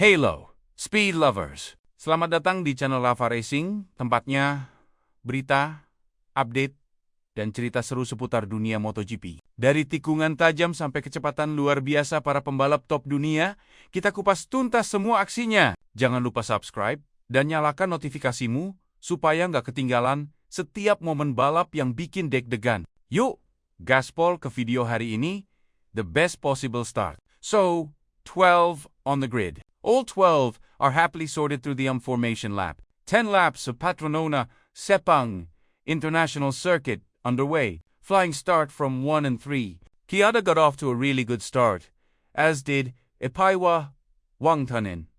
Hello, speed lovers. Selamat datang di channel Lava Racing, tempatnya berita, update, dan cerita seru seputar dunia MotoGP. Dari tikungan tajam sampai kecepatan luar biasa para pembalap top dunia, kita kupas tuntas semua aksinya. Jangan lupa subscribe dan nyalakan notifikasimu supaya nggak ketinggalan setiap momen balap yang bikin deg-degan. Yuk, gaspol ke video hari ini, the best possible start. So, 12 on the grid. All 12 are happily sorted through the formation lap. 10 laps of Patronona Sepang International Circuit underway. Flying start from 1 and 3. Kiata got off to a really good start, as did Ipaiwa Wangtunin.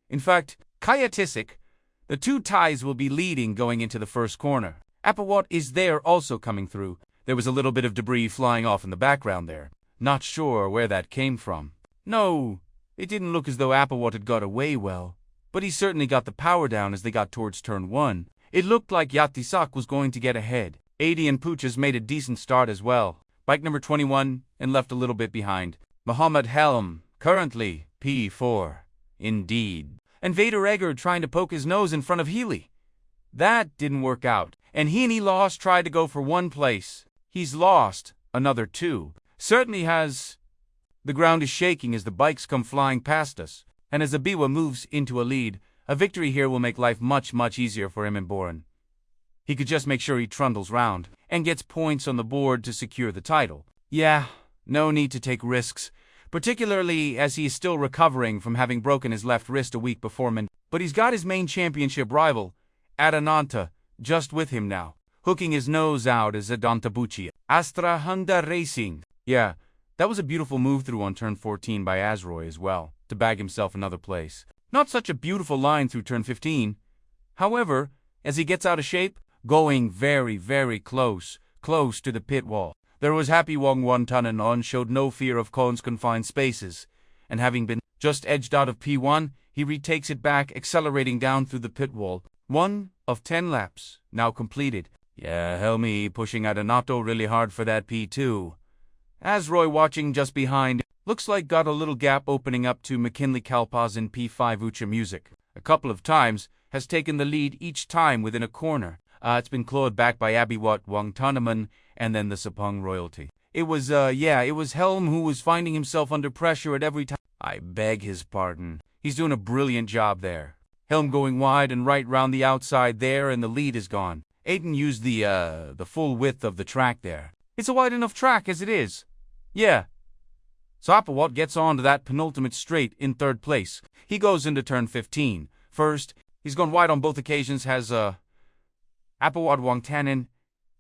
In fact, Kaya Tisik, the two ties will be leading going into the first corner. Apawat is there also coming through. There was a little bit of debris flying off in the background there. Not sure where that came from. No, it didn't look as though Apawat had got away well, but he certainly got the power down as they got towards turn 1. It looked like Yatisak was going to get ahead. 80 and Puchas made a decent start as well. Bike number 21 and left a little bit behind. Muhammad Helm, currently P4. Indeed. And Veda Ega trying to poke his nose in front of Healy. That didn't work out, and he lost tried to go for one place. He's lost another 2. Certainly has. The ground is shaking as the bikes come flying past us, and as Abiwa moves into a lead, a victory here will make life much easier for him and Boren. He could just make sure he trundles round, and gets points on the board to secure the title. Yeah, no need to take risks, particularly as he is still recovering from having broken his left wrist a week before, but he's got his main championship rival, Adananta, just with him now, hooking his nose out as Adantabuchi. Astra Honda Racing. Yeah, that was a beautiful move through on turn 14 by Azroy as well, to bag himself another place. Not such a beautiful line through turn 15. However, as he gets out of shape, going very close to the pit wall. There was happy Wong Wontanen on, showed no fear of Kohn's confined spaces, and having been just edged out of P1, he retakes it back, accelerating down through the pit wall. 1 of 10 laps, now completed. Yeah, Helmi pushing Adanato really hard for that P2. Azroy watching just behind, looks like got a little gap opening up to McKinley Kalpaz in P5 Ucha Music. A couple of times, has taken the lead each time within a corner. It's been clawed back by Abiwat Wangtunaman and then the Sepang royalty. It was Helm who was finding himself under pressure at every time. I beg his pardon. He's doing a brilliant job there. Helm going wide and right round the outside there, and the lead is gone. Aiden used the full width of the track there. It's a wide enough track as it is. Yeah. So Apawat gets on to that penultimate straight in third place. He goes into turn 15. First, he's gone wide on both occasions, has Apawat Wangtanen,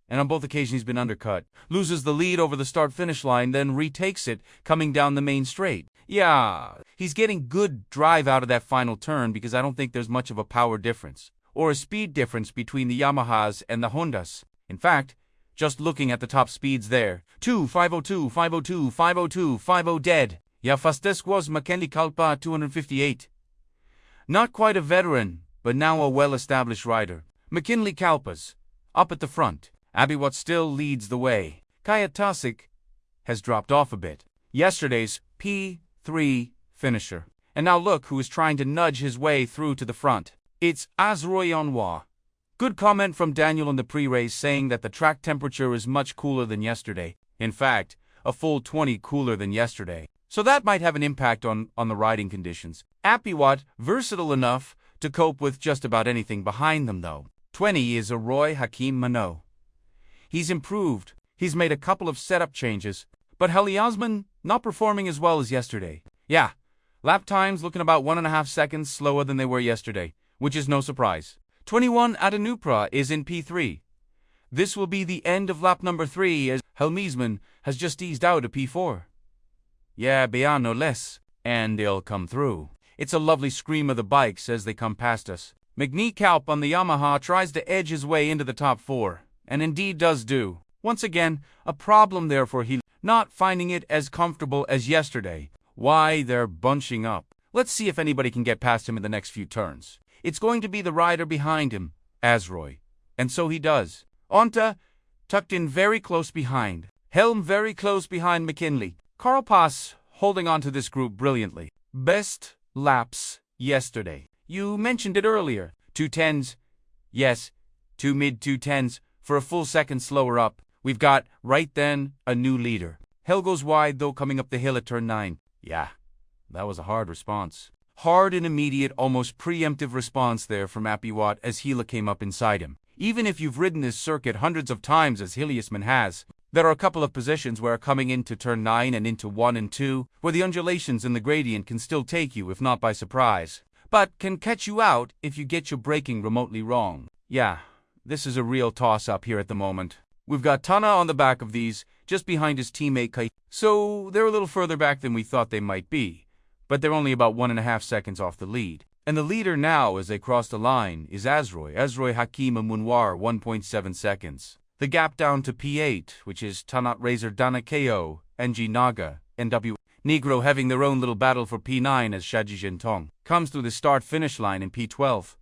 and on both occasions he's been undercut. Loses the lead over the start-finish line, then retakes it, coming down the main straight. Yeah, he's getting good drive out of that final turn because I don't think there's much of a power difference, or a speed difference between the Yamahas and the Hondas. In fact, just looking at the top speeds there, 502, 502, 502, 50 dead. Yeah, fastest was McKinley Kalpa 258. Not quite a veteran, but now a well-established rider. McKinley Kalpas, up at the front. Abiwat still leads the way. Kaya Tasik has dropped off a bit. Yesterday's P3 finisher. And now look who is trying to nudge his way through to the front. It's Azroy Onwa. Good comment from Daniel in the pre-race saying that the track temperature is much cooler than yesterday. In fact, a full 20 cooler than yesterday. So that might have an impact on the riding conditions. Apiwat, versatile enough to cope with just about anything behind them though. 20 is Aroy Hakim Mano. He's improved. He's made a couple of setup changes, but Heliosman not performing as well as yesterday. Yeah, lap times looking about 1.5 seconds slower than they were yesterday, which is no surprise. 21 Adanupra is in P3. This will be the end of lap number 3 as Helmiesman has just eased out of P4. Yeah, beyond no less, and they'll come through. It's a lovely scream of the bikes as they come past us. McNee Kalp on the Yamaha tries to edge his way into the top 4, and indeed does do. Once again, a problem there for he not finding it as comfortable as yesterday. Why, they're bunching up. Let's see if anybody can get past him in the next few turns. It's going to be the rider behind him, Azroy. And so he does. Onta, tucked in very close behind. Helm very close behind McKinley. Carl Pass holding on to this group brilliantly. Best laps yesterday. You mentioned it earlier. 2 10s. Yes, 2 mid 2 10s for a full second slower up. We've got, right then, a new leader. Hell goes wide, though, coming up the hill at turn 9. Yeah, that was a hard response. Hard and immediate, almost preemptive response there from Apiwat as Hila came up inside him. Even if you've ridden this circuit hundreds of times as Hiliusman has, there are a couple of positions where coming into turn 9 and into 1 and 2, where the undulations in the gradient can still take you, if not by surprise, but can catch you out if you get your braking remotely wrong. Yeah, this is a real toss-up here at the moment. We've got Tana on the back of these, just behind his teammate Kai, so they're a little further back than we thought they might be, but they're only about 1.5 seconds off the lead. And the leader now, as they cross the line, is Azroy Hakim Munwar, 1.7 seconds. The gap down to P8, which is Tanat Razor Dana KO, NG Naga, NW Negro having their own little battle for P9 as Shaji Jintong comes through the start-finish line in P12.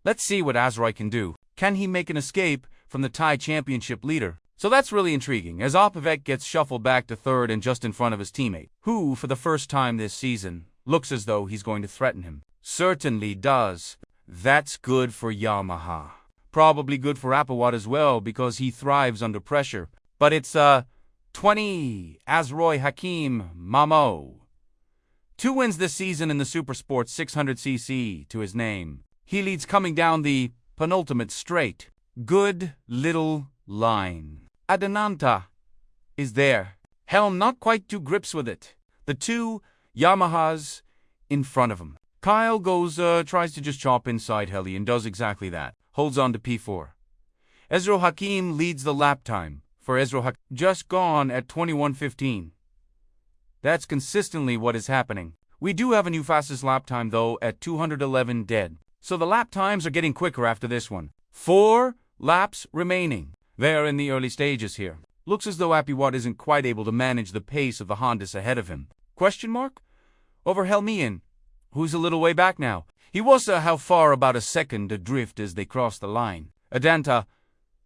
Let's see what Azroy can do. Can he make an escape from the Thai championship leader? So that's really intriguing, as Opavek gets shuffled back to third and just in front of his teammate, who, for the first time this season, looks as though he's going to threaten him. Certainly does. That's good for Yamaha. Probably good for Apawat as well, because he thrives under pressure. But it's 20, Azroy Hakim Mamo. 2 wins this season in the Supersport 600cc to his name. He leads coming down the penultimate straight. Good little line. Adananta is there. Helm not quite to grips with it. The 2 Yamahas in front of him. Kyle goes, tries to just chop inside Heli and does exactly that. Holds on to P4. Ezro Hakim leads the lap time, for Ezro Hakim just gone at 21:15. That's consistently what is happening. We do have a new fastest lap time, though, at 211 dead. So the lap times are getting quicker after this one. 4 laps remaining. They are in the early stages here. Looks as though Apiwat isn't quite able to manage the pace of the Hondas ahead of him. Question mark? Over Helmian, who's a little way back now. He was how far, about a second adrift as they cross the line. Adanta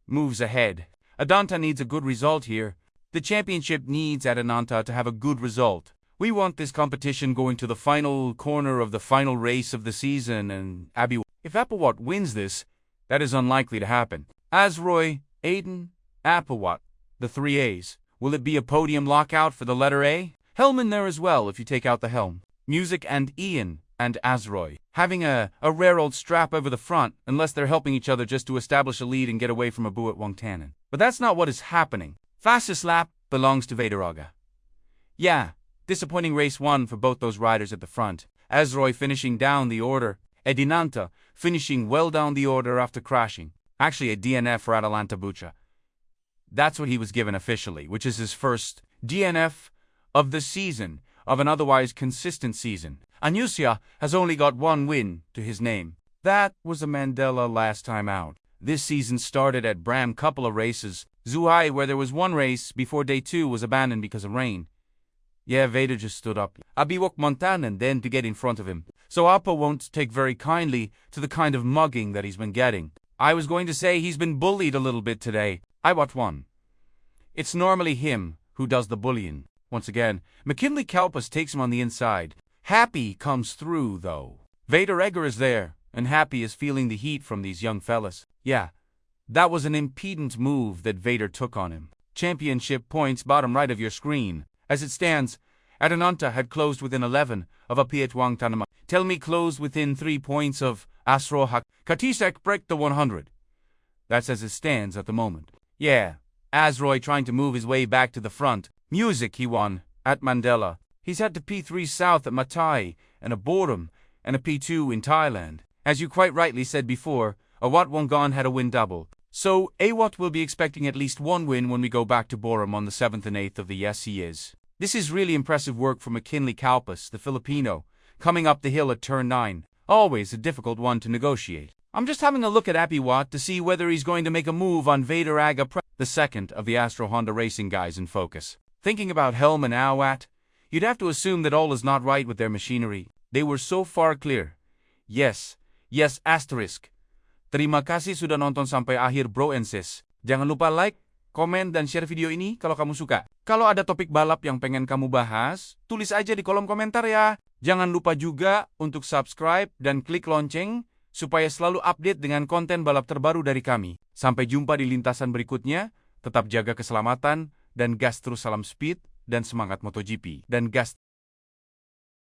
moves ahead. Adanta needs a good result here. The championship needs Adananta to have a good result. We want this competition going to the final corner of the final race of the season, and if Apawat wins this, that is unlikely to happen. Azroy, Aiden, Apawat, the 3 A's. Will it be a podium lockout for the letter A? Helm in there as well if you take out the helm. Music and Ian and Azroy having a rare old strap over the front, unless they're helping each other just to establish a lead and get away from Abu at Wangtanen. But that's not what is happening. Fastest lap belongs to Veda Ega. Yeah, disappointing race 1 for both those riders at the front. Azroy finishing down the order. Edinanta finishing well down the order after crashing. Actually a DNF for Atalanta Bucha. That's what he was given officially, which is his first DNF of the season, of an otherwise consistent season. Anusya has only got 1 win to his name. That was a Mandela last time out. This season started at Bram couple of races. Zuhai, where there was 1 race before day 2 was abandoned because of rain. Yeah, Veda just stood up. Abiwok Montanan then to get in front of him. So Appa won't take very kindly to the kind of mugging that he's been getting. I was going to say he's been bullied a little bit today. I watched one. It's normally him who does the bullying. Once again, McKinley Kalpas takes him on the inside. Happy comes through, though. Veda Ega is there, and Happy is feeling the heat from these young fellas. Yeah, that was an impedance move that Vader took on him. Championship points bottom right of your screen. As it stands, Adananta had closed within 11 of Apietwang Tanama. Tell me closed within 3 points of Asrohak. Katisek break the 100. That's as it stands at the moment. Yeah, Azroy trying to move his way back to the front. Music he won at Mandela. He's had to P3 South at Matai, and a Borum, and a P2 in Thailand. As you quite rightly said before, Awat Wongan had a win double. So Awat will be expecting at least 1 win when we go back to Borum on the 7th and 8th of the yes he is. This is really impressive work from McKinley Kalpas, the Filipino, coming up the hill at turn 9. Always a difficult one to negotiate. I'm just having a look at Apiwat to see whether he's going to make a move on Veda Ega Pratama, the second of the Astro Honda Racing guys in focus. Thinking about Helm and Awat, you'd have to assume that all is not right with their machinery. They were so far clear. Yes, asterisk. Terima kasih sudah nonton sampai akhir bro and sis. Jangan lupa like, comment, dan share video ini kalau kamu suka. Kalau ada topik balap yang pengen kamu bahas, tulis aja di kolom komentar ya. Jangan lupa juga untuk subscribe dan klik lonceng, supaya selalu update dengan konten balap terbaru dari kami. Sampai jumpa di lintasan berikutnya, tetap jaga keselamatan, dan gas terus, salam speed, dan semangat MotoGP. Dan gas